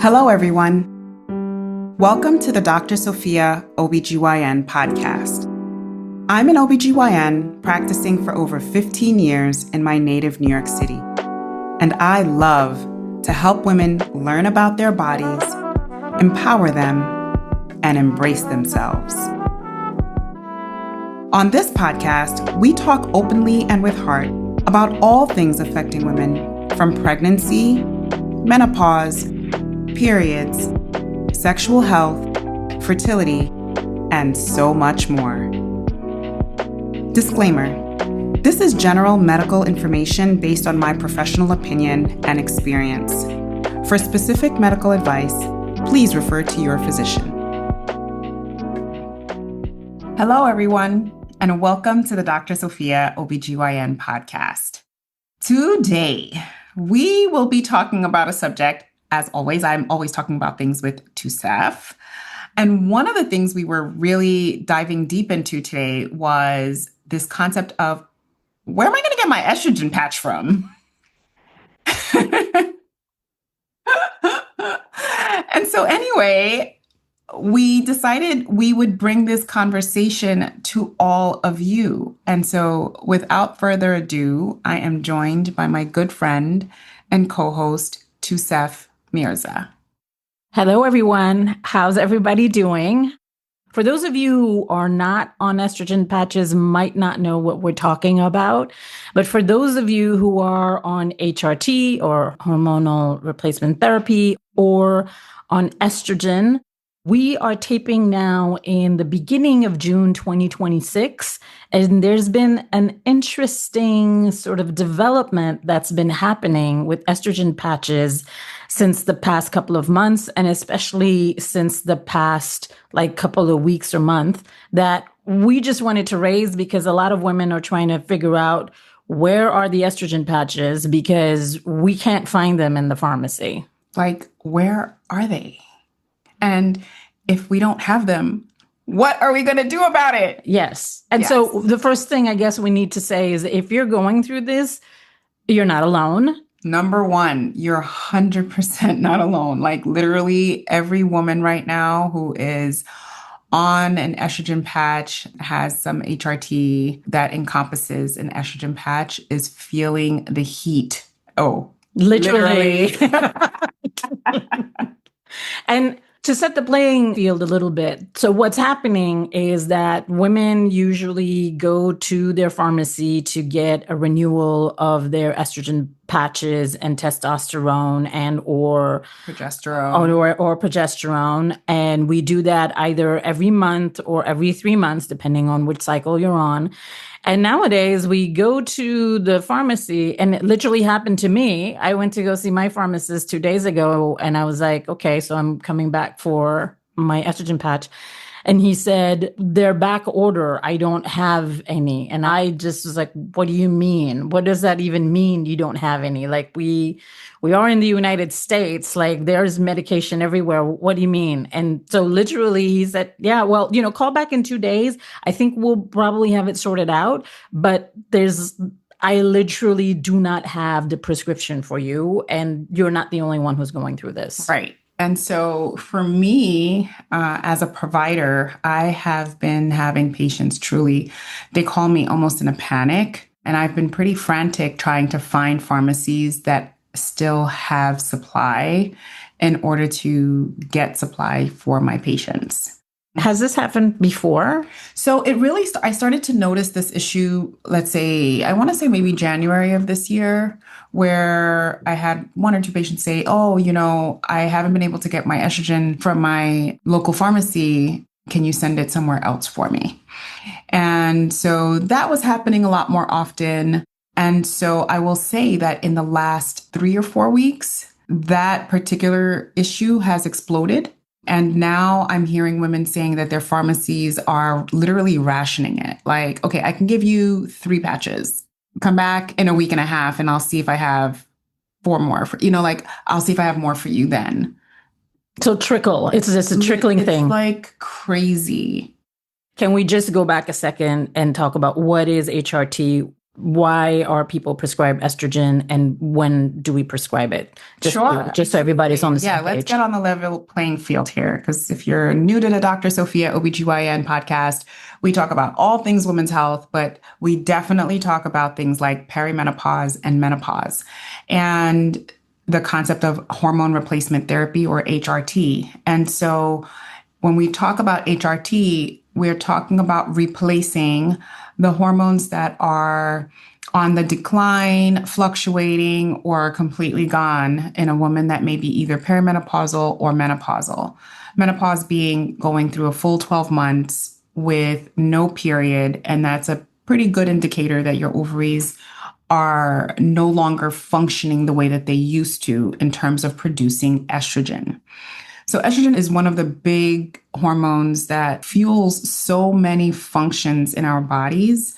Hello, everyone. Welcome to the Dr. Sophia ObGyn Podcast. I'm an ObGyn practicing for over 15 years in my native New York City, and I love to help women learn about their bodies, empower them, and embrace themselves. On this podcast, we talk openly and with heart about all things affecting women, from pregnancy, menopause, periods, sexual health, fertility, and so much more. Disclaimer: this is general medical information based on my professional opinion and experience. For specific medical advice, please refer to your physician. Hello, everyone, and welcome to the Dr. Sophia ObGyn Podcast. Today, we will be talking about a subject. As always, I'm always talking about things with Touseef. And one of the things we were really diving deep into today was this concept of, where am I going to get my estrogen patch from? And so anyway, we decided we would bring this conversation to all of you. And so without further ado, I am joined by my good friend and co-host, Touseef Mirza. Hello, everyone. How's everybody doing? For those of you who are not on estrogen patches, might not know what we're talking about. But for those of you who are on HRT or hormonal replacement therapy or on estrogen, we are taping now in the beginning of June 2026, and there's been an interesting sort of development that's been happening with estrogen patches since the past couple of months, and especially since the past couple of weeks or month, that we just wanted to raise because a lot of women are trying to figure out where are the estrogen patches because we can't find them in the pharmacy. Where are they? And if we don't have them, what are we going to do about it? Yes. And so the first thing I guess we need to say is if you're going through this, you're not alone. Number one, you're 100% not alone. Literally every woman right now who is on an estrogen patch, has some HRT that encompasses an estrogen patch, is feeling the heat. Oh, literally. And to set the playing field a little bit. So what's happening is that women usually go to their pharmacy to get a renewal of their estrogen patches and testosterone and or progesterone or progesterone. And we do that either every month or every 3 months, depending on which cycle you're on. And nowadays we go to the pharmacy, and it literally happened to me. I went to go see my pharmacist 2 days ago, and I was like, okay, so I'm coming back for my estrogen patch. And he said, they're back order. I don't have any. And I just was like, what do you mean? What does that even mean? You don't have any? We are in the United States. There's medication everywhere. What do you mean? And so literally he said, yeah, well, call back in 2 days. I think we'll probably have it sorted out. But I literally do not have the prescription for you. And you're not the only one who's going through this. Right. And so for me, as a provider, I have been having patients truly, they call me almost in a panic. And I've been pretty frantic trying to find pharmacies that still have supply in order to get supply for my patients. Has this happened before? So it really, I started to notice this issue, let's say, I want to say maybe January of this year, where I had 1 or 2 patients say, I haven't been able to get my estrogen from my local pharmacy. Can you send it somewhere else for me? And so that was happening a lot more often. And so I will say that in the last 3 or 4 weeks, that particular issue has exploded. And now I'm hearing women saying that their pharmacies are literally rationing it. Okay, I can give you 3 patches. Come back in a week and a half and I'll see if I have 4 more. I'll see if I have more for you then. So trickle. It's just a trickling thing. It's crazy. Can we just go back a second and talk about what is HRT? why are people prescribed estrogen and when do we prescribe it? Sure. Just so everybody's on the same Yeah, page. let's get on the level playing field here. Because if you're new to the Dr. Sophia ObGyn podcast, we talk about all things women's health, but we definitely talk about things like perimenopause and menopause and the concept of hormone replacement therapy or HRT. And so when we talk about HRT, we're talking about replacing the hormones that are on the decline, fluctuating, or completely gone in a woman that may be either perimenopausal or menopausal. Menopause being going through a full 12 months with no period, and that's a pretty good indicator that your ovaries are no longer functioning the way that they used to in terms of producing estrogen. So estrogen is one of the big hormones that fuels so many functions in our bodies.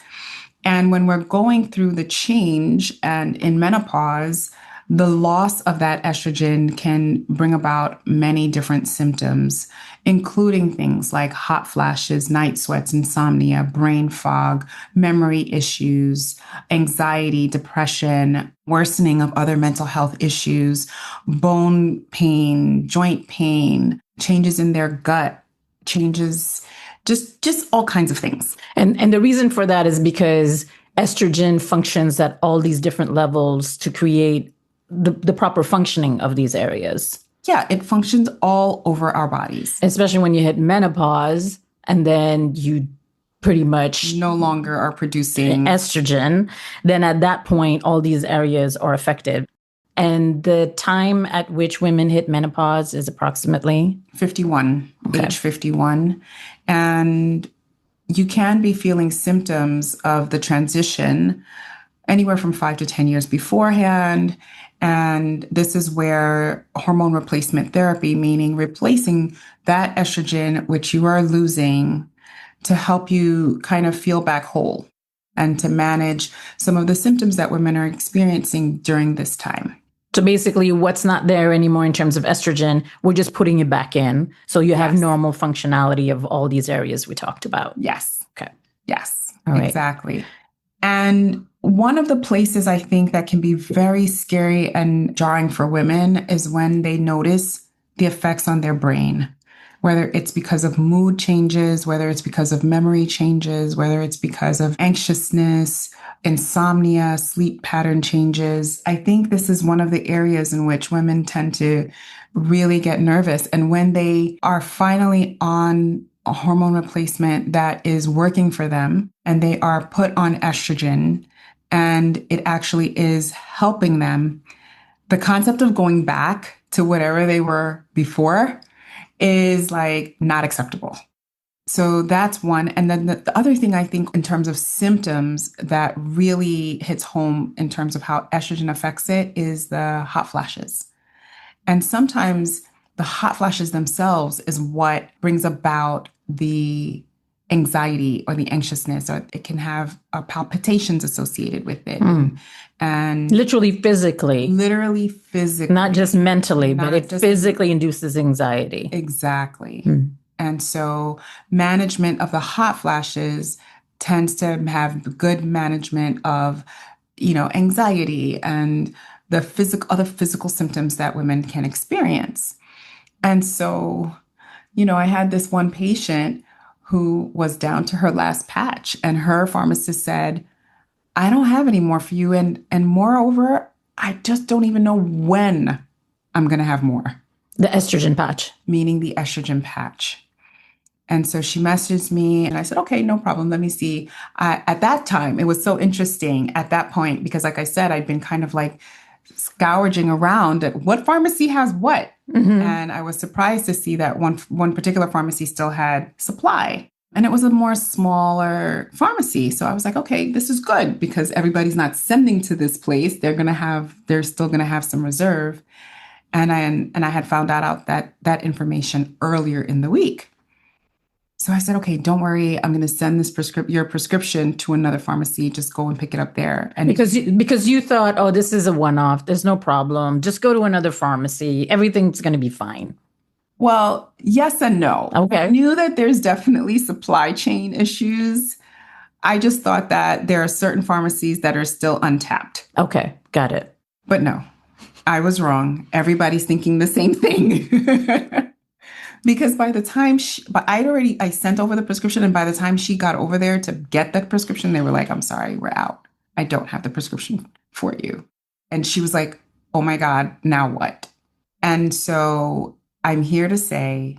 And when we're going through the change and in menopause, the loss of that estrogen can bring about many different symptoms, including things like hot flashes, night sweats, insomnia, brain fog, memory issues, anxiety, depression, worsening of other mental health issues, bone pain, joint pain, changes in their gut, changes, just all kinds of things. And the reason for that is because estrogen functions at all these different levels to create the proper functioning of these areas. Yeah, it functions all over our bodies. Especially when you hit menopause and then you pretty much no longer are producing estrogen, then at that point, all these areas are affected. And the time at which women hit menopause is approximately 51, age 51. And you can be feeling symptoms of the transition anywhere from 5 to 10 years beforehand. And this is where hormone replacement therapy, meaning replacing that estrogen, which you are losing, to help you kind of feel back whole and to manage some of the symptoms that women are experiencing during this time. So basically, what's not there anymore in terms of estrogen, we're just putting it back in. So you have normal functionality of all these areas we talked about. Yes. Okay. Yes, all right. Exactly. And one of the places I think that can be very scary and jarring for women is when they notice the effects on their brain, whether it's because of mood changes, whether it's because of memory changes, whether it's because of anxiousness, insomnia, sleep pattern changes. I think this is one of the areas in which women tend to really get nervous. And when they are finally on a hormone replacement that is working for them and they are put on estrogen and it actually is helping them, the concept of going back to whatever they were before is like not acceptable. So that's one. And then the other thing I think in terms of symptoms that really hits home in terms of how estrogen affects it is the hot flashes. And sometimes the hot flashes themselves is what brings about the anxiety or the anxiousness, or it can have palpitations associated with it. And literally physically, not just mentally, but it physically induces anxiety. Exactly. And so management of the hot flashes tends to have good management of, anxiety and the other physical symptoms that women can experience. And so, I had this one patient who was down to her last patch, and her pharmacist said, I don't have any more for you. And moreover, I just don't even know when I'm going to have more. The estrogen patch. Meaning the estrogen patch. And so she messaged me and I said, okay, no problem. Let me see. At that time, it was so interesting at that point, because like I said, I'd been kind of like scourging around at what pharmacy has what. And I was surprised to see that one particular pharmacy still had supply. And it was a more smaller pharmacy. So I was like, okay, this is good because everybody's not sending to this place. They're still going to have some reserve. And I had found out that information earlier in the week. So I said, okay, don't worry. I'm going to send your prescription to another pharmacy. Just go and pick it up there. And because you thought, oh, this is a one-off. There's no problem. Just go to another pharmacy. Everything's going to be fine. Well, yes and no. Okay. I knew that there's definitely supply chain issues. I just thought that there are certain pharmacies that are still untapped. Okay, got it. But no, I was wrong. Everybody's thinking the same thing. Because by the time I sent over the prescription, and by the time she got over there to get the prescription, they were like, I'm sorry, we're out. I don't have the prescription for you. And she was like, oh my God, now what? And so I'm here to say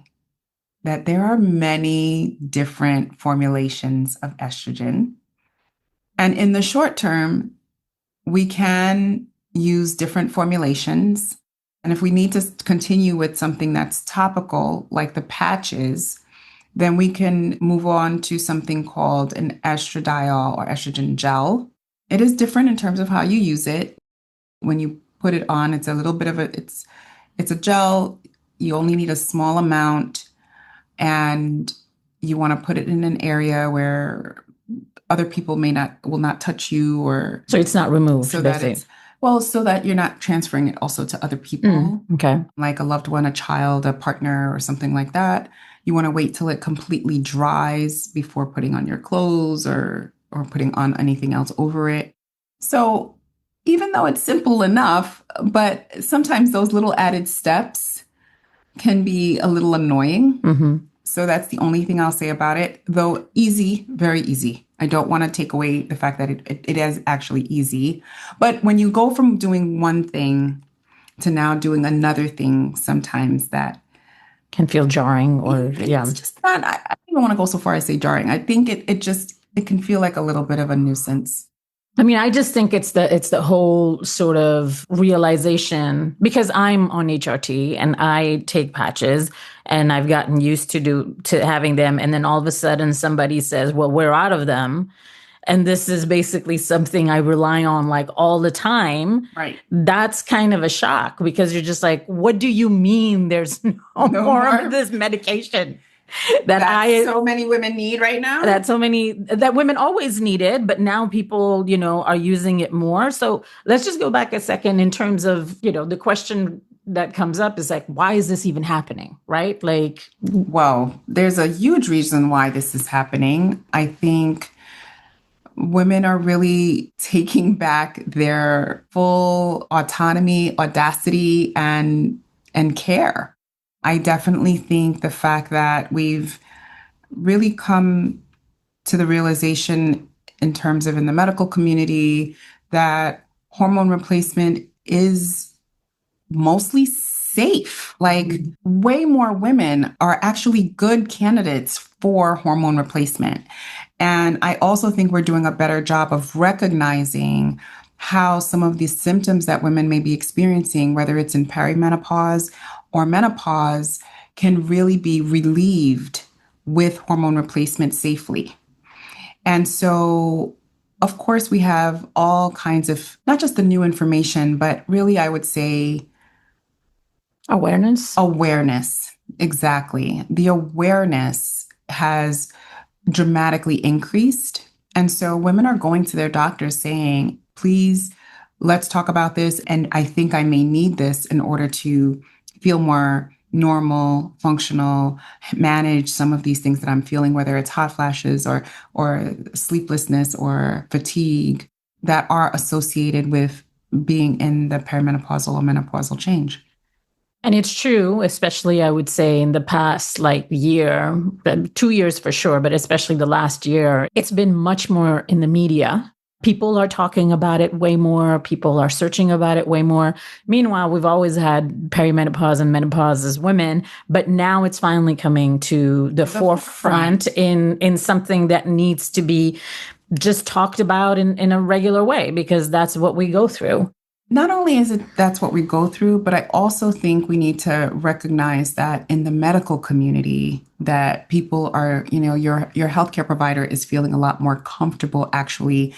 that there are many different formulations of estrogen. And in the short term, we can use different formulations. And if we need to continue with something that's topical, like the patches, then we can move on to something called an estradiol or estrogen gel. It is different in terms of how you use it. When you put it on, it's a little bit of it's a gel. You only need a small amount, and you want to put it in an area where other people will not touch you, or so it's not removed. So that you're not transferring it also to other people. Okay. Like a loved one, a child, a partner, or something like that. You want to wait till it completely dries before putting on your clothes or putting on anything else over it. So even though it's simple enough, but sometimes those little added steps can be a little annoying. Mm-hmm. So that's the only thing I'll say about it, though easy, very easy. I don't want to take away the fact that it is actually easy. But when you go from doing one thing to now doing another thing, sometimes that can feel jarring, or it's just not, I don't even want to go so far as say jarring. I think it can feel like a little bit of a nuisance. I mean, I just think it's the whole sort of realization, because I'm on HRT and I take patches and I've gotten used to having them. And then all of a sudden somebody says, well, we're out of them. And this is basically something I rely on like all the time. Right. That's kind of a shock, because you're just like, what do you mean there's no more of this medication? That so many women need right now. That women always needed, but now people, are using it more. So let's just go back a second in terms of, the question that comes up is like, why is this even happening? Right? Like, well, there's a huge reason why this is happening. I think women are really taking back their full autonomy, audacity, and care. I definitely think the fact that we've really come to the realization in terms of in the medical community that hormone replacement is mostly safe. Like way more women are actually good candidates for hormone replacement. And I also think we're doing a better job of recognizing how some of these symptoms that women may be experiencing, whether it's in perimenopause or menopause, can really be relieved with hormone replacement safely. And so, of course, we have all kinds of, not just the new information, but really, I would say, awareness. Exactly. The awareness has dramatically increased. And so women are going to their doctors saying, please, let's talk about this. And I think I may need this in order to feel more normal, functional, manage some of these things that I'm feeling, whether it's hot flashes or sleeplessness or fatigue that are associated with being in the perimenopausal or menopausal change. And it's true, especially I would say in the past year, 2 years for sure, but especially the last year, it's been much more in the media. People are talking about it way more. People are searching about it way more. Meanwhile, we've always had perimenopause and menopause as women, but now it's finally coming to the forefront in something that needs to be just talked about in a regular way, because that's what we go through. Not only is it that's what we go through, but I also think we need to recognize that in the medical community that people are, your healthcare provider is feeling a lot more comfortable actually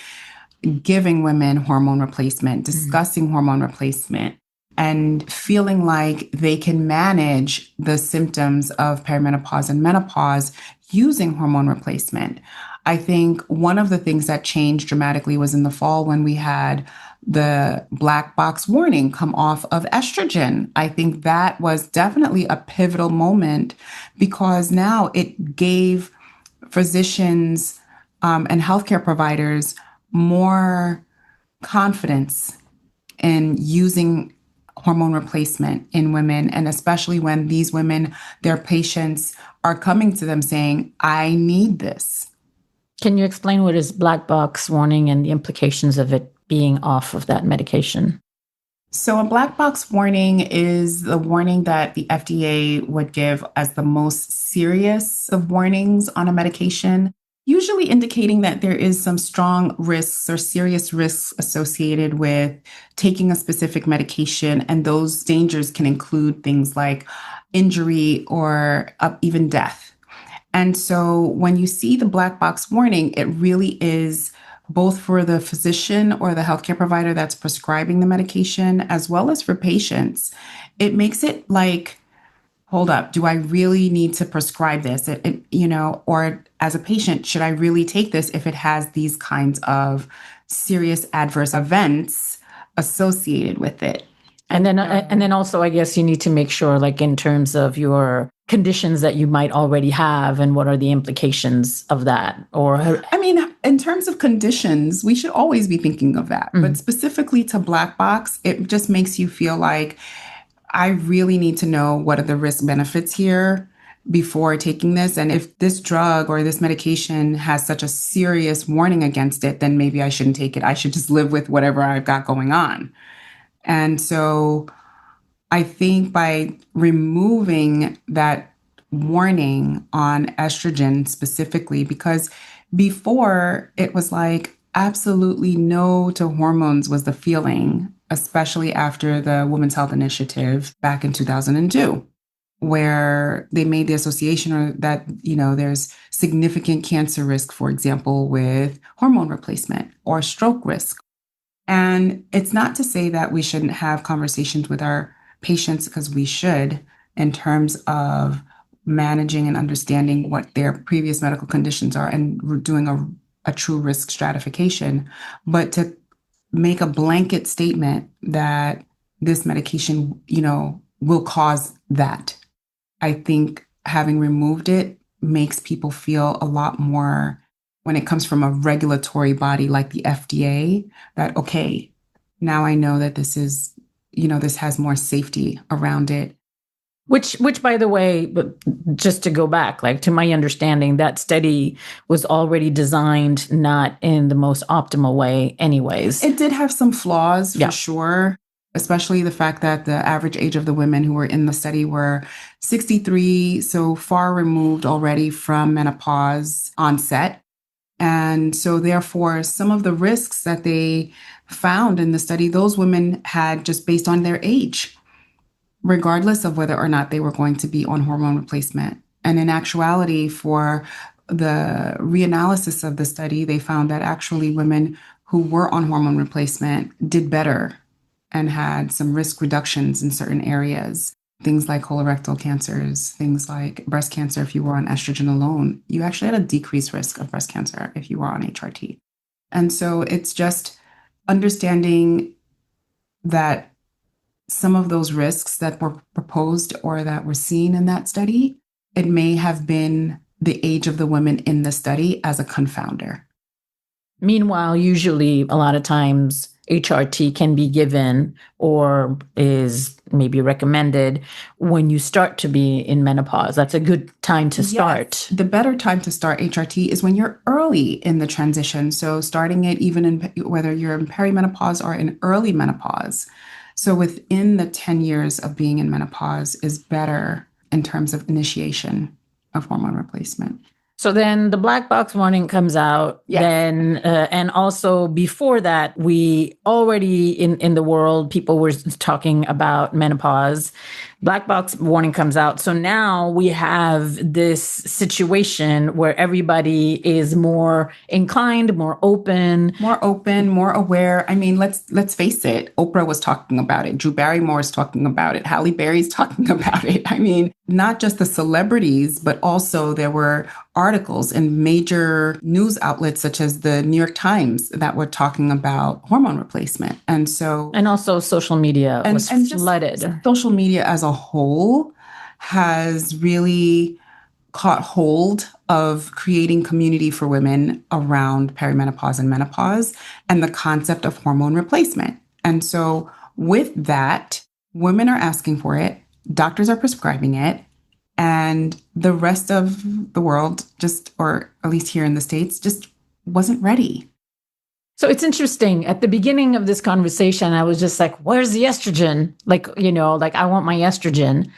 giving women hormone replacement, discussing hormone replacement, and feeling like they can manage the symptoms of perimenopause and menopause using hormone replacement. I think one of the things that changed dramatically was in the fall when we had the black box warning come off of estrogen. I think that was definitely a pivotal moment because now it gave physicians and healthcare providers more confidence in using hormone replacement in women, and especially when these women, their patients are coming to them saying, I need this. Can you explain what is black box warning and the implications of it being off of that medication? So a black box warning is the warning that the FDA would give as the most serious of warnings on a medication, usually indicating that there is some strong risks or serious risks associated with taking a specific medication. And those dangers can include things like injury or even death. And so when you see the black box warning, it really is both for the physician or the healthcare provider that's prescribing the medication, as well as for patients. It makes it like, hold up, do I really need to prescribe this? Or as a patient, should I really take this if it has these kinds of serious adverse events associated with it? And then also, I guess you need to make sure, like in terms of your conditions that you might already have, and what are the implications of that? Or, I mean, in terms of conditions, we should always be thinking of that. But specifically to black box, it just makes you feel like I really need to know what are the risk benefits here before taking this. And if this drug or this medication has such a serious warning against it, then maybe I shouldn't take it. I should just live with whatever I've got going on. And so I think by removing that warning on estrogen specifically, because before it was like absolutely no to hormones was the feeling, especially after the Women's Health Initiative back in 2002, where they made the association or that, there's significant cancer risk, for example, with hormone replacement or stroke risk. And it's not to say that we shouldn't have conversations with our patients, because we should, in terms of managing and understanding what their previous medical conditions are and doing a true risk stratification. But to make a blanket statement that this medication, will cause that, I think having removed it makes people feel a lot more, when it comes from a regulatory body like the FDA, that, okay, now I know that this is, this has more safety around it. which, by the way, but just to go back, like to my understanding, that study was already designed not in the most optimal way anyways. It did have some flaws Yeah. for sure, especially the fact that the average age of the women who were in the study were 63, so far removed already from menopause onset. And so therefore, some of the risks that they found in the study, those women had just based on their age, regardless of whether or not they were going to be on hormone replacement. And in actuality, for the reanalysis of the study, they found that actually women who were on hormone replacement did better and had some risk reductions in certain areas. Things like colorectal cancers, things like breast cancer. If you were on estrogen alone, you actually had a decreased risk of breast cancer if you were on HRT. And so it's just understanding that some of those risks that were proposed or that were seen in that study, it may have been the age of the women in the study as a confounder. Meanwhile, usually a lot of times HRT can be given or is maybe recommended when you start to be in menopause. That's a good time to start. Yes. The better time to start HRT is when you're early in the transition. So starting it even in whether you're in perimenopause or in early menopause. So within the 10 years of being in menopause is better in terms of initiation of hormone replacement. So then the black box warning comes out. Yes. Then, and also before that, we already in the world, people were talking about menopause. Black box warning comes out. So now we have this situation where everybody is more inclined, more open, more aware. I mean, let's face it. Oprah was talking about it. Drew Barrymore is talking about it. Halle Berry's talking about it. I mean, not just the celebrities, but also there were articles in major news outlets such as the New York Times that were talking about hormone replacement. And so, and also social media was and flooded. Social media as a whole has really caught hold of creating community for women around perimenopause and menopause and the concept of hormone replacement. And so with that, women are asking for it, doctors are prescribing it, and the rest of the world just, or at least here in the States, just wasn't ready. So it's interesting. At the beginning of this conversation, I was just like, where's the estrogen? Like, I want my estrogen.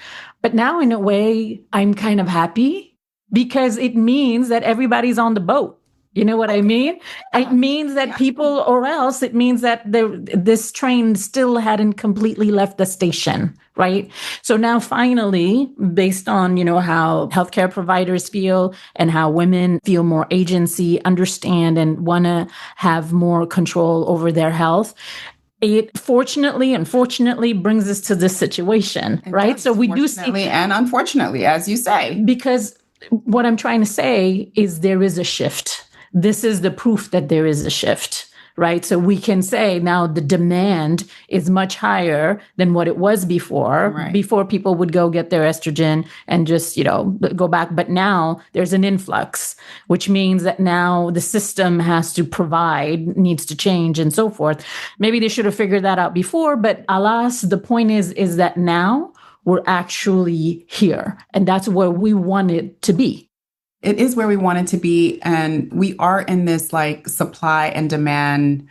But now in a way, I'm kind of happy because it means that everybody's on the boat. You know what I mean? It means that people, or else it means that this train still hadn't completely left the station, right? So now finally, based on, how healthcare providers feel and how women feel more agency, understand, and want to have more control over their health, it fortunately, unfortunately brings us to this situation, right? So we do see, and unfortunately, as you say, because what I'm trying to say is there is a shift. This is the proof that there is a shift, right? So we can say now the demand is much higher than what it was before. Right. Before people would go get their estrogen and just, go back. But now there's an influx, which means that now the system has to provide, needs to change and so forth. Maybe they should have figured that out before, but alas, the point is that now we're actually here. And that's where we want it to be. It is where we want it to be. And we are in this like supply and demand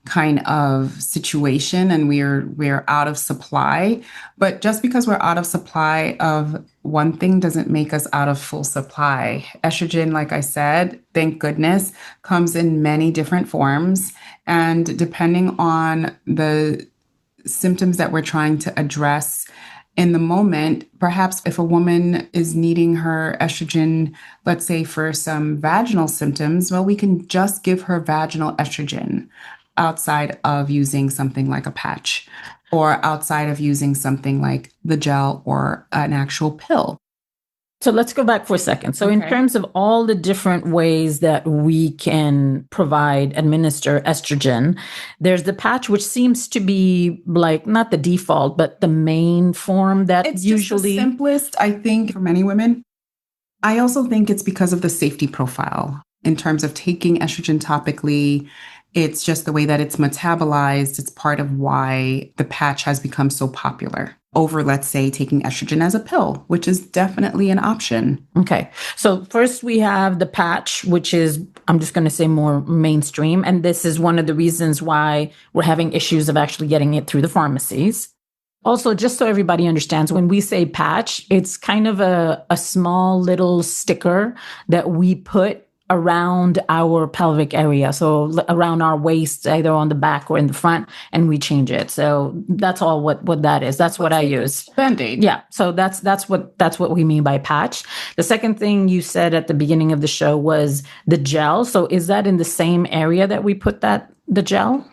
kind of situation, and we're out of supply. But just because we're out of supply of one thing doesn't make us out of full supply. Estrogen, like I said, thank goodness, comes in many different forms. And depending on the symptoms that we're trying to address in the moment, perhaps if a woman is needing her estrogen, let's say for some vaginal symptoms, well, we can just give her vaginal estrogen outside of using something like a patch or outside of using something like the gel or an actual pill. So let's go back for a second. So in terms of all the different ways that we can administer estrogen, there's the patch, which seems to be like not the default, but the main form that it's usually just the simplest, I think, for many women. I also think it's because of the safety profile in terms of taking estrogen topically. It's just the way that it's metabolized. It's part of why the patch has become so popular over, let's say, taking estrogen as a pill, which is definitely an option. Okay. So first we have the patch, which is, I'm just going to say, more mainstream. And this is one of the reasons why we're having issues of actually getting it through the pharmacies. Also, just so everybody understands, when we say patch, it's kind of a small little sticker that we put around our pelvic area. So around our waist, either on the back or in the front, and we change it. So that's all what that is. That's what I use. Band-Aid. Yeah. So that's what we mean by patch. The second thing you said at the beginning of the show was the gel. So is that in the same area that we put the gel?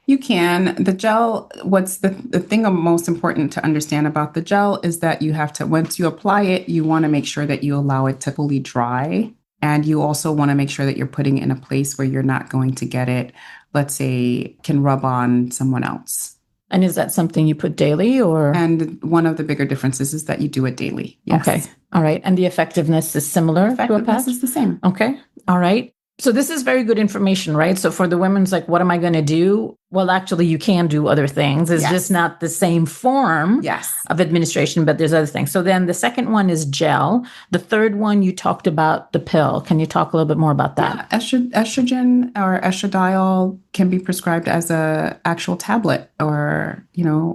You can. The gel, what's the thing most important to understand about the gel is that you have to, once you apply it, you want to make sure that you allow it to fully dry. And you also want to make sure that you're putting it in a place where you're not going to get it, let's say, can rub on someone else. And is that something you put daily or? And one of the bigger differences is that you do it daily. Yes. Okay. All right. And the effectiveness is similar to a patch? Is the same. Okay. All right. So this is very good information, right? So for the women's like, what am I going to do? Well, actually, you can do other things. It's just not the same form of administration, but there's other things. So then the second one is gel. The third one, you talked about the pill. Can you talk a little bit more about that? Yeah. Estrogen or estradiol can be prescribed as a actual tablet or,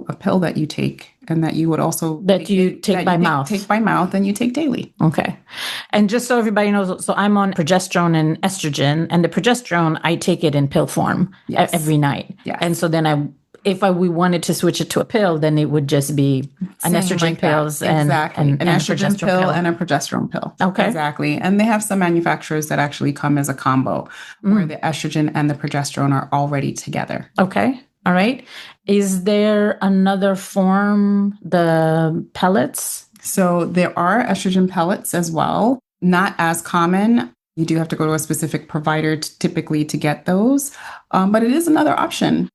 a pill that you take. And that you would also take by mouth. Take by mouth and you take daily. Okay. And just so everybody knows, so I'm on progesterone and estrogen, and the progesterone, I take it in pill form every night. Yes. And so then if we wanted to switch it to a pill, then it would just be an estrogen pills and an estrogen pill and a progesterone pill. Okay. Exactly. And they have some manufacturers that actually come as a combo where the estrogen and the progesterone are already together. Okay. All right. Is there another form, the pellets? So there are estrogen pellets as well. Not as common. You do have to go to a specific provider typically to get those. But it is another option.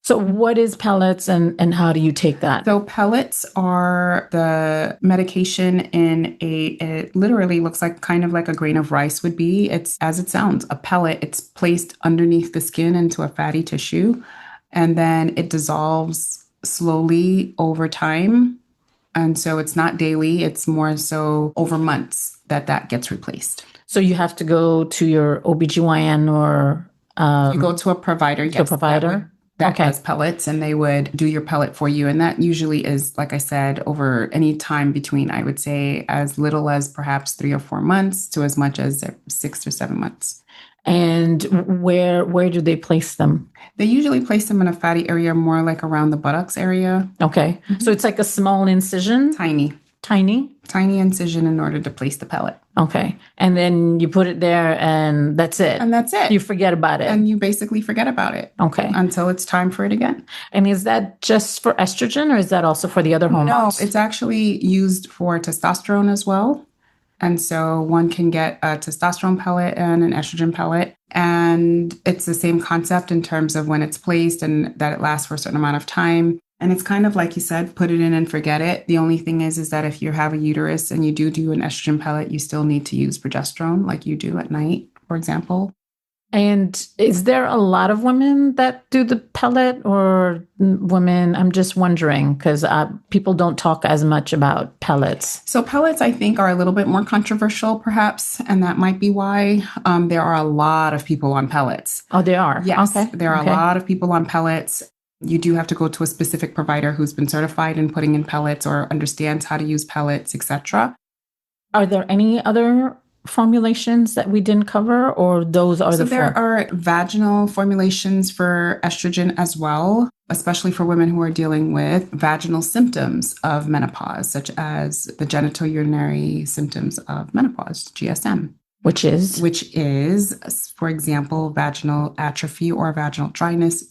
So what is pellets and how do you take that? So pellets are the medication in it literally looks like kind of like a grain of rice would be. It's as it sounds, a pellet. It's placed underneath the skin into a fatty tissue, and then it dissolves slowly over time. And so it's not daily, it's more so over months that gets replaced. So you have to go to your OBGYN or You go to a provider, to a provider? that Okay. does pellets, and they would do your pellet for you. And that usually is, like I said, over any time between, I would say, as little as perhaps 3 or 4 months to as much as 6 or 7 months. And where do they place them? They usually place them in a fatty area, more like around the buttocks area. Okay. So it's like a small incision? Tiny. Tiny incision in order to place the pellet. Okay. And then you put it there and that's it. And that's it. You forget about it. And you basically forget about it. Okay. Until it's time for it again. And is that just for estrogen or is that also for the other hormones? No, it's actually used for testosterone as well. And so one can get a testosterone pellet and an estrogen pellet. And it's the same concept in terms of when it's placed and that it lasts for a certain amount of time. And it's kind of like you said, put it in and forget it. The only thing is that if you have a uterus and you do an estrogen pellet, you still need to use progesterone like you do at night, for example. And is there a lot of women that do the pellet or women? I'm just wondering because people don't talk as much about pellets. So pellets, I think, are a little bit more controversial, perhaps, and that might be why there are a lot of people on pellets. Oh, they are? Yes, Okay. there are a lot of people on pellets. You do have to go to a specific provider who's been certified in putting in pellets or understands how to use pellets, etc. Are there any other formulations that we didn't cover, or those are So the there four? are vaginal formulations for estrogen as well, especially for women who are dealing with vaginal symptoms of menopause, such as the genitourinary symptoms of menopause, GSM. Which is, for example, vaginal atrophy or vaginal dryness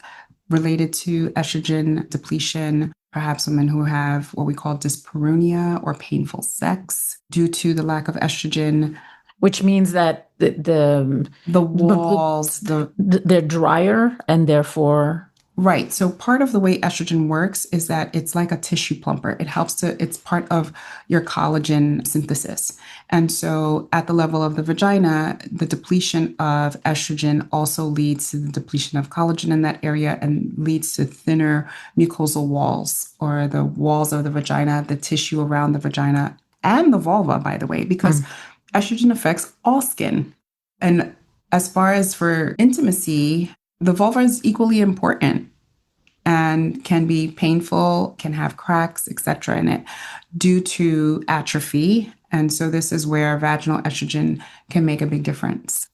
related to estrogen depletion, perhaps women who have what we call dyspareunia or painful sex due to the lack of estrogen. Which means that the walls, they're drier and therefore... Right. So part of the way estrogen works is that it's like a tissue plumper. It's part of your collagen synthesis. And so at the level of the vagina, the depletion of estrogen also leads to the depletion of collagen in that area and leads to thinner mucosal walls or the walls of the vagina, the tissue around the vagina and the vulva, by the way, because estrogen affects all skin. And as far as for intimacy, the vulva is equally important and can be painful, can have cracks, etc. in it due to atrophy. And so this is where vaginal estrogen can make a big difference.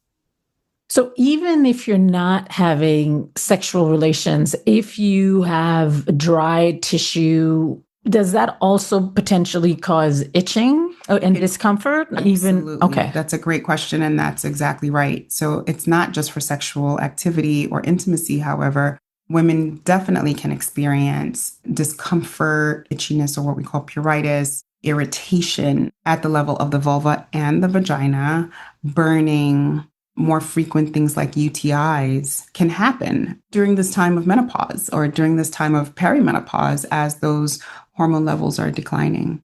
So even if you're not having sexual relations, if you have dry tissue, does that also potentially cause itching and discomfort? Absolutely. Okay. That's a great question. And that's exactly right. So it's not just for sexual activity or intimacy. However, women definitely can experience discomfort, itchiness, or what we call pruritus, irritation at the level of the vulva and the vagina, burning. More frequent things like UTIs can happen during this time of menopause or during this time of perimenopause as those hormone levels are declining.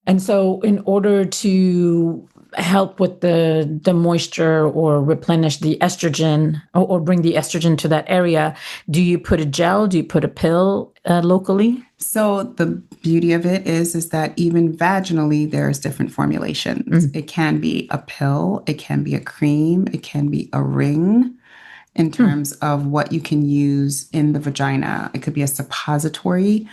And so in order to help with the moisture or replenish the estrogen or bring the estrogen to that area, do you put a gel? Do you put a pill locally? So the beauty of it is that even vaginally, there's different formulations. It can be a pill, it can be a cream, it can be a ring in terms of what you can use in the vagina. It could be a suppository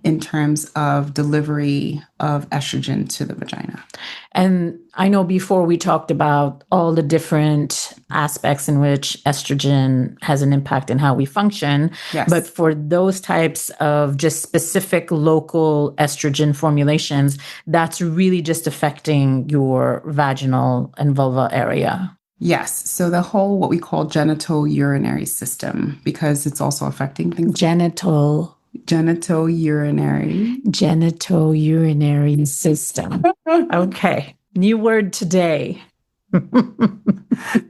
in terms of delivery of estrogen to the vagina. And I know before we talked about all the different aspects in which estrogen has an impact in how we function. Yes. But for those types of just specific local estrogen formulations, that's really just affecting your vaginal and vulva area. Yes. So the whole, what we call genital urinary system, because it's also affecting things. Genital urinary system. Okay. New word today.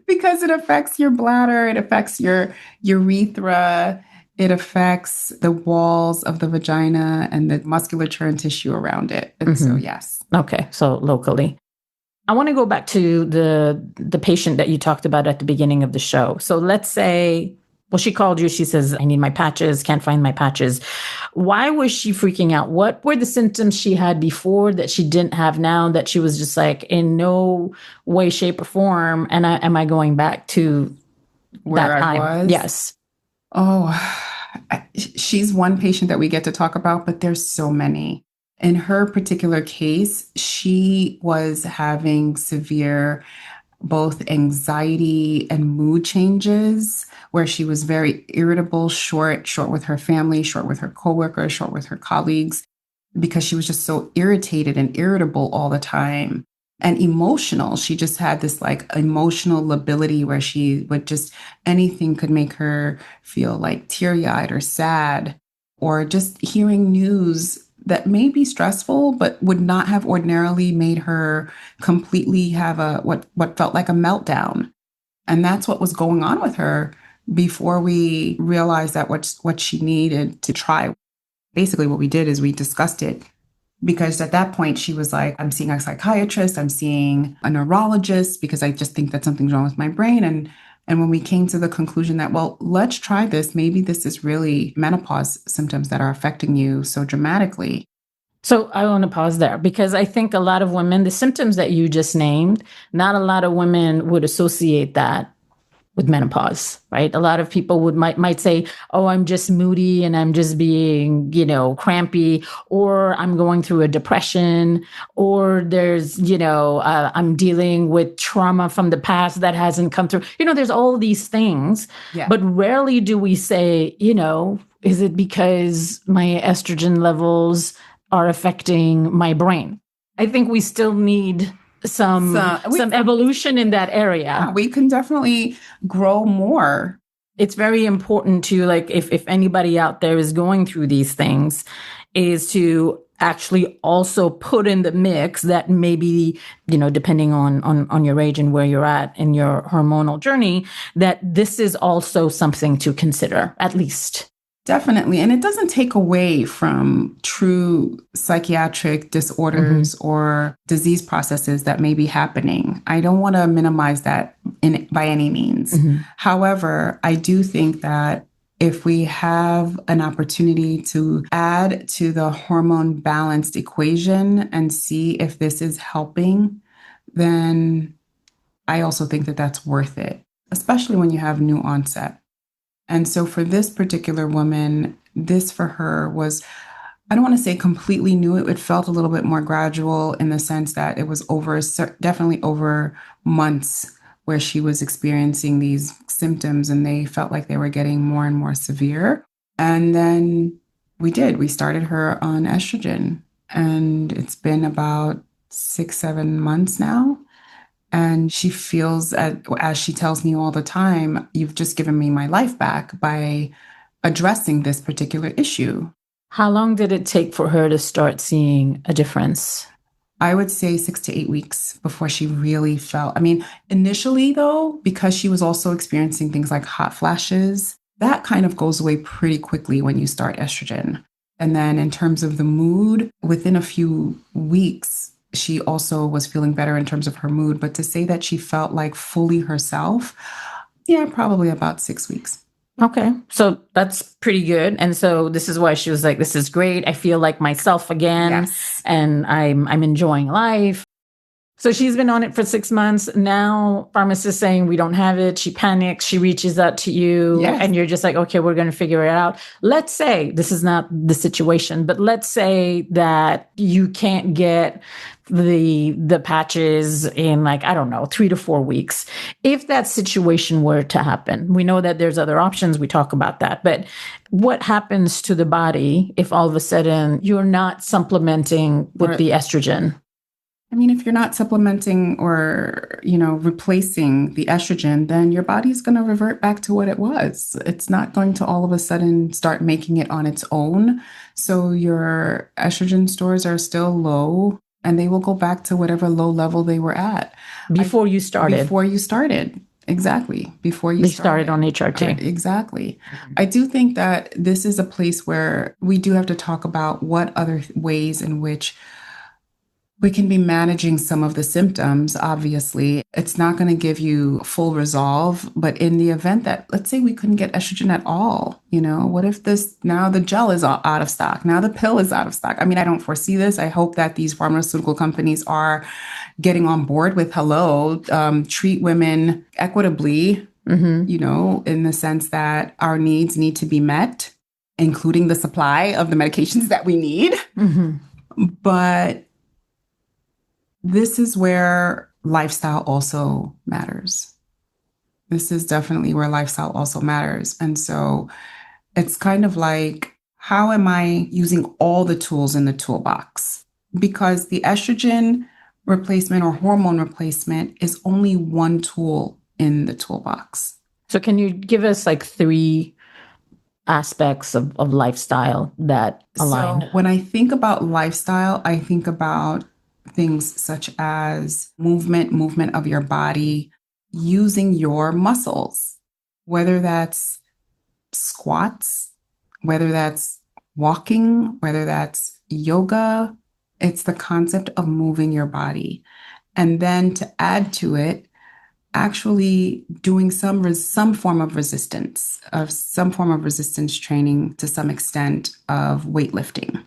Because it affects your bladder, it affects your urethra, It affects the walls of the vagina and the musculature and tissue around it. And so, yes. Okay, so locally. I want to go back to the patient that you talked about at the beginning of the show. So let's say, well, she called you. She says, I need my patches, can't find my patches. Why was she freaking out? What were the symptoms she had before that she didn't have now, that she was just like, in no way, shape, or form, and am I going back to Where that I time? was? Yes. Oh, she's one patient that we get to talk about, but there's so many. In her particular case, she was having severe both anxiety and mood changes where she was very irritable, short with her family, short with her coworkers, short with her colleagues, because she was just so irritated and irritable all the time. And emotional. She just had this like emotional lability where she would just, anything could make her feel like teary-eyed or sad, or just hearing news that may be stressful, but would not have ordinarily made her completely have what felt like a meltdown. And that's what was going on with her before we realized that what she needed to try. Basically, what we did is we discussed it, because at that point she was like, I'm seeing a psychiatrist, I'm seeing a neurologist, because I just think that something's wrong with my brain. And when we came to the conclusion that, well, let's try this, maybe this is really menopause symptoms that are affecting you so dramatically. So I want to pause there, because I think a lot of women, the symptoms that you just named, not a lot of women would associate that with menopause, right? A lot of people might say, oh, I'm just moody and I'm just being, crampy, or I'm going through a depression, or there's, I'm dealing with trauma from the past that hasn't come through. There's all these things, but rarely do we say, is it because my estrogen levels are affecting my brain? I think we still need some evolution in that area. Yeah, we can definitely grow more. It's very important to, like, if anybody out there is going through these things, is to actually also put in the mix that maybe, depending on your age and where you're at in your hormonal journey, that this is also something to consider, at least. Definitely. And it doesn't take away from true psychiatric disorders or disease processes that may be happening. I don't want to minimize that by any means. However, I do think that if we have an opportunity to add to the hormone balanced equation and see if this is helping, then I also think that that's worth it, especially when you have new onset. And so for this particular woman, this for her was, I don't want to say completely new. It felt a little bit more gradual in the sense that it was definitely over months where she was experiencing these symptoms, and they felt like they were getting more and more severe. And then we started her on estrogen, and it's been about 6-7 months now. And she feels, as she tells me all the time, you've just given me my life back by addressing this particular issue. How long did it take for her to start seeing a difference? I would say 6 to 8 weeks before she really felt. I mean, initially, though, because she was also experiencing things like hot flashes, that kind of goes away pretty quickly when you start estrogen. And then in terms of the mood, within a few weeks, she also was feeling better in terms of her mood. But to say that she felt like fully herself, yeah, probably about 6 weeks. Okay. So that's pretty good. And so this is why she was like, this is great. I feel like myself again. Yes. And I'm enjoying life. So she's been on it for 6 months. Now pharmacist saying we don't have it. She panics. She reaches out to you, and you're just like, okay, we're going to figure it out. Let's say this is not the situation, but let's say that you can't get the patches in, like, I don't know, 3 to 4 weeks. If that situation were to happen, we know that there's other options. We talk about that, but what happens to the body if all of a sudden you're not supplementing with the estrogen? I mean, if you're not supplementing or, replacing the estrogen, then your body's going to revert back to what it was. It's not going to all of a sudden start making it on its own. So your estrogen stores are still low, and they will go back to whatever low level they were at before you started. Before you started. Exactly. Before you They started on HRT. Exactly. I do think that this is a place where we do have to talk about what other ways in which we can be managing some of the symptoms. Obviously, it's not going to give you full resolve, but in the event that, let's say we couldn't get estrogen at all, what if now the gel is out of stock? Now the pill is out of stock. I mean, I don't foresee this. I hope that these pharmaceutical companies are getting on board with treat women equitably, in the sense that our needs need to be met, including the supply of the medications that we need. But this is where lifestyle also matters. This is definitely where lifestyle also matters. And so it's kind of like, how am I using all the tools in the toolbox? Because the estrogen replacement or hormone replacement is only one tool in the toolbox. So can you give us like 3 aspects of lifestyle that align? So when I think about lifestyle, I think about things such as movement of your body, using your muscles, whether that's squats, whether that's walking, whether that's yoga. It's the concept of moving your body. And then to add to it, actually doing some form of resistance, training to some extent of weightlifting,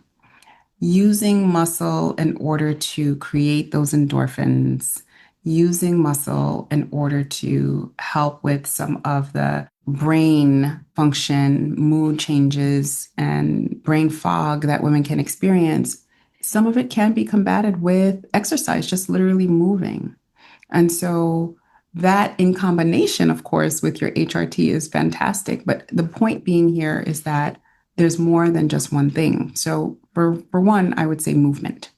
using muscle in order to create those endorphins, using muscle in order to help with some of the brain function, mood changes, and brain fog that women can experience. Some of it can be combated with exercise, just literally moving. And so that in combination, of course, with your HRT is fantastic. But the point being here is that there's more than just one thing. So for one, I would say movement.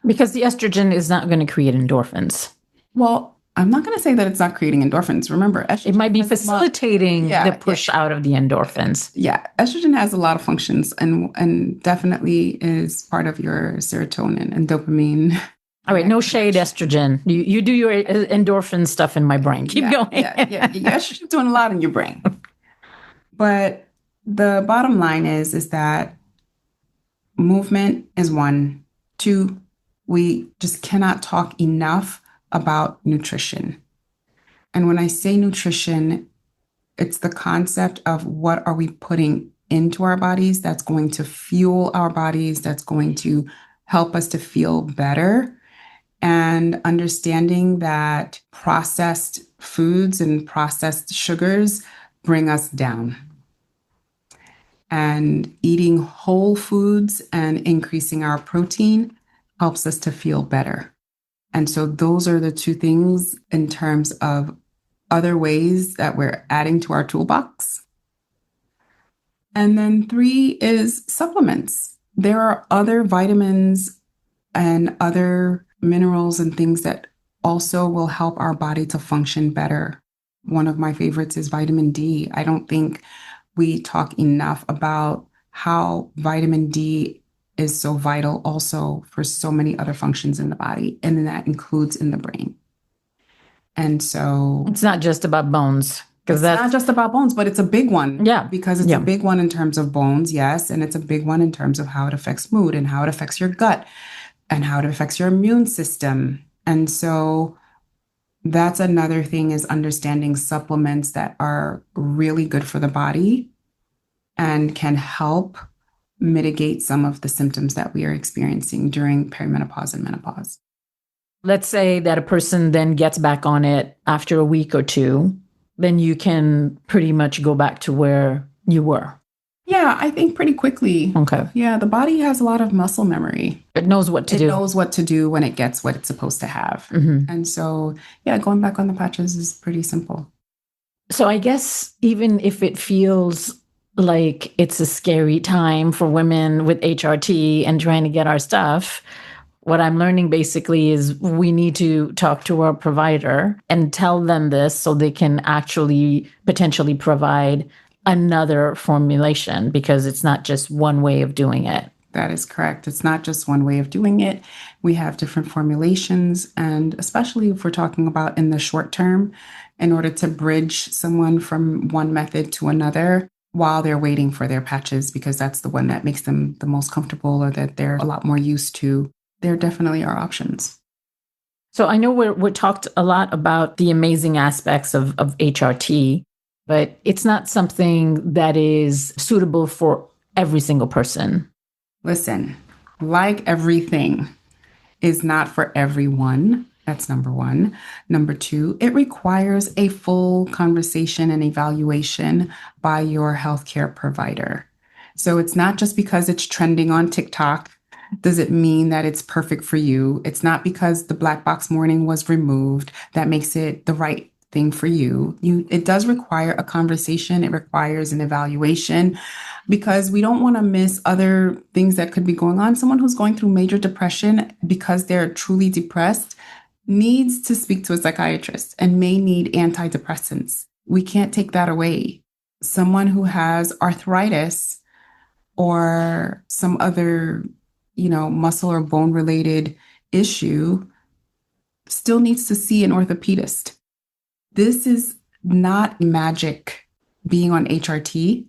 Because the estrogen is not going to create endorphins. Well, I'm not going to say that it's not creating endorphins. Remember, estrogen, it might be facilitating the push out of the endorphins. Yeah, estrogen has a lot of functions and definitely is part of your serotonin and dopamine. All right, no shade, estrogen. You do your endorphin stuff in my brain. Keep going. Yeah. Estrogen's doing a lot in your brain. But the bottom line is that movement is 1. 2, we just cannot talk enough about nutrition. And when I say nutrition, it's the concept of what are we putting into our bodies that's going to fuel our bodies, that's going to help us to feel better. And understanding that processed foods and processed sugars bring us down. And eating whole foods and increasing our protein helps us to feel better. And so those are the 2 things in terms of other ways that we're adding to our toolbox. And then 3 is supplements. There are other vitamins and other minerals and things that also will help our body to function better. One of my favorites is vitamin D. I don't think we talk enough about how vitamin D is so vital also for so many other functions in the body, and that includes in the brain. And so it's not just about bones. It's not just about bones, but it's a big one. Yeah. Because it's a big one in terms of bones, yes. And it's a big one in terms of how it affects mood and how it affects your gut and how it affects your immune system. And so that's another thing, is understanding supplements that are really good for the body and can help mitigate some of the symptoms that we are experiencing during perimenopause and menopause. Let's say that a person then gets back on it after a week or 2, then you can pretty much go back to where you were. Yeah, I think pretty quickly. Okay. Yeah, the body has a lot of muscle memory. It knows what to do. It knows what to do when it gets what it's supposed to have. And so, yeah, going back on the patches is pretty simple. So I guess even if it feels like it's a scary time for women with HRT and trying to get our stuff, what I'm learning basically is we need to talk to our provider and tell them this so they can actually potentially provide another formulation, because it's not just one way of doing it. That is correct. It's not just one way of doing it. We have different formulations. And especially if we're talking about in the short term, in order to bridge someone from one method to another while they're waiting for their patches, because that's the one that makes them the most comfortable or that they're a lot more used to, there definitely are options. So I know we talked a lot about the amazing aspects of HRT, but it's not something that is suitable for every single person. Listen, like everything is not for everyone. That's number one. Number two, it requires a full conversation and evaluation by your healthcare provider. So it's not just because it's trending on TikTok. Does it mean that it's perfect for you? It's not because the black box warning was removed that makes it the right thing for you. It does require a conversation. It requires an evaluation because we don't want to miss other things that could be going on. Someone who's going through major depression because they're truly depressed needs to speak to a psychiatrist and may need antidepressants. We can't take that away. Someone who has arthritis or some other, muscle or bone related issue still needs to see an orthopedist. This is not magic being on HRT,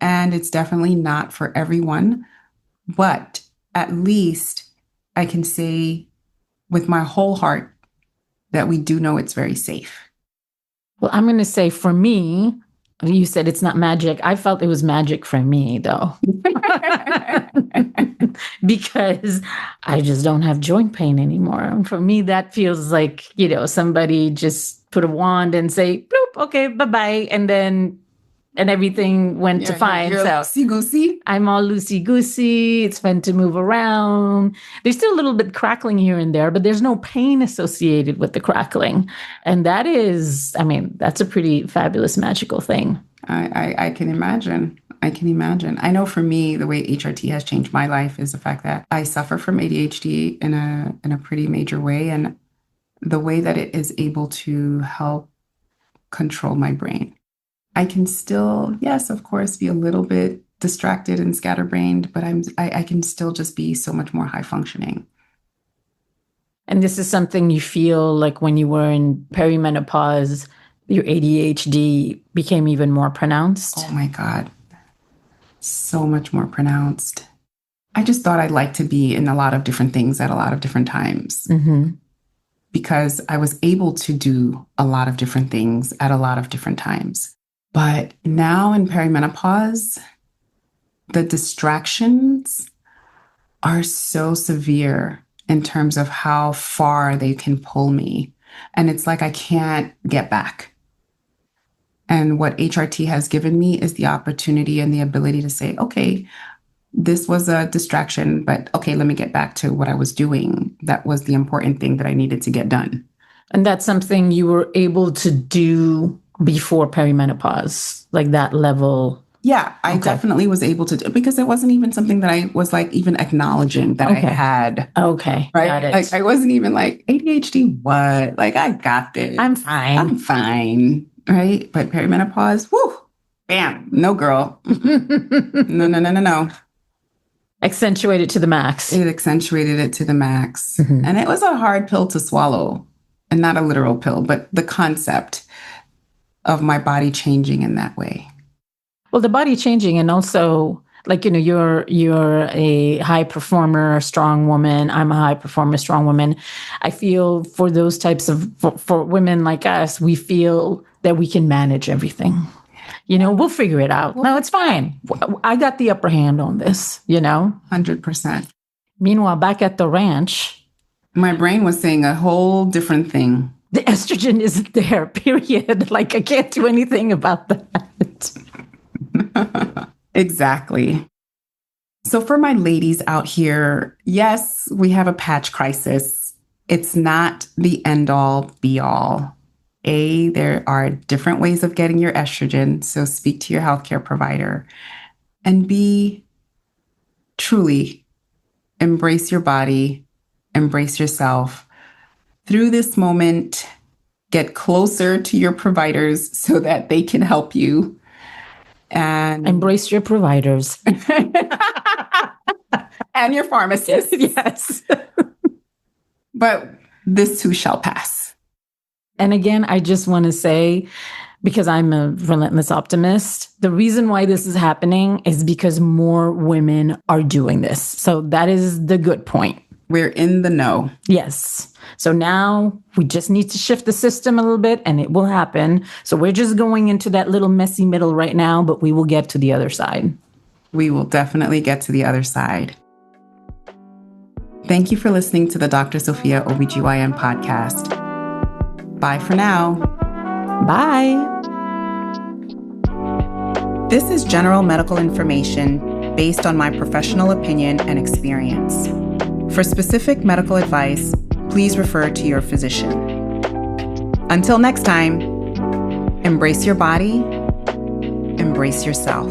and it's definitely not for everyone. But at least I can say with my whole heart that we do know it's very safe. Well, I'm going to say for me, you said it's not magic. I felt it was magic for me, though, because I just don't have joint pain anymore. And for me, that feels like, somebody just put a wand and say, bloop, okay, bye-bye. And everything went to fine. You're loosey-goosey. I'm all loosey-goosey. It's fun to move around. There's still a little bit crackling here and there, but there's no pain associated with the crackling. And that's a pretty fabulous, magical thing. I can imagine. I know for me, the way HRT has changed my life is the fact that I suffer from ADHD in a pretty major way. And the way that it is able to help control my brain. I can still, yes, of course, be a little bit distracted and scatterbrained, but I can still just be so much more high functioning. And this is something you feel like when you were in perimenopause, your ADHD became even more pronounced? Oh my God. So much more pronounced. I just thought I'd like to be in a lot of different things at a lot of different times. Mm-hmm. Because I was able to do a lot of different things at a lot of different times. But now in perimenopause, the distractions are so severe in terms of how far they can pull me. And it's like I can't get back. And what HRT has given me is the opportunity and the ability to say, okay, this was a distraction, but okay, let me get back to what I was doing. That was the important thing that I needed to get done. And that's something you were able to do before perimenopause, like that level? Yeah, I definitely was able to do, because it wasn't even something that I was like even acknowledging that I had. Okay. Right. Got it. Like I wasn't even like ADHD, what? Like I got this. I'm fine. Right. But perimenopause, whoo, bam, no girl. No. Accentuated to the max. It accentuated it to the max. Mm-hmm. And it was a hard pill to swallow, and not a literal pill, but the concept of my body changing in that way. Well, the body changing, and also like, you're a high performer, strong woman. I'm a high performer, strong woman. I feel for those types of, for women like us, we feel that we can manage everything. We'll figure it out. No, it's fine. I got the upper hand on this, 100%. Meanwhile, back at the ranch, my brain was saying a whole different thing. The estrogen isn't there, period. Like, I can't do anything about that. Exactly. So for my ladies out here, yes, we have a patch crisis. It's not the end all be all. There are different ways of getting your estrogen, so speak to your healthcare provider. And B, truly embrace your body, embrace yourself. Through this moment, get closer to your providers so that they can help you. And embrace your providers. And your pharmacist. Yes. But this too shall pass. And again, I just want to say, because I'm a relentless optimist, the reason why this is happening is because more women are doing this. So that is the good point. We're in the know. Yes. So now we just need to shift the system a little bit and it will happen. So we're just going into that little messy middle right now, but we will get to the other side. We will definitely get to the other side. Thank you for listening to the Dr. Sophia ObGyn podcast. Bye for now. Bye. This is general medical information based on my professional opinion and experience. For specific medical advice, please refer to your physician. Until next time, embrace your body, embrace yourself.